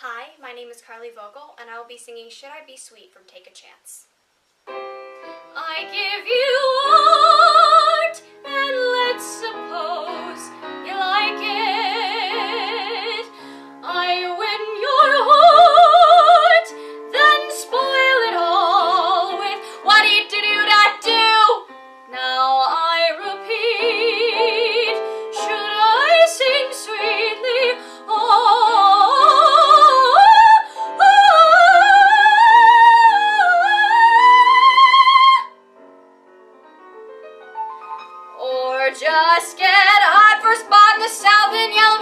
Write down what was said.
Hi, my name is Carley Vogel, and I will be singing Should I Be Sweet from Take a Chance. I give you art, and let's suppose you like it. I win your heart, then spoil it all with what-do-do-da-do. Now I repeat, should I sing sweetly? Or just get hot for a spot in the South and yell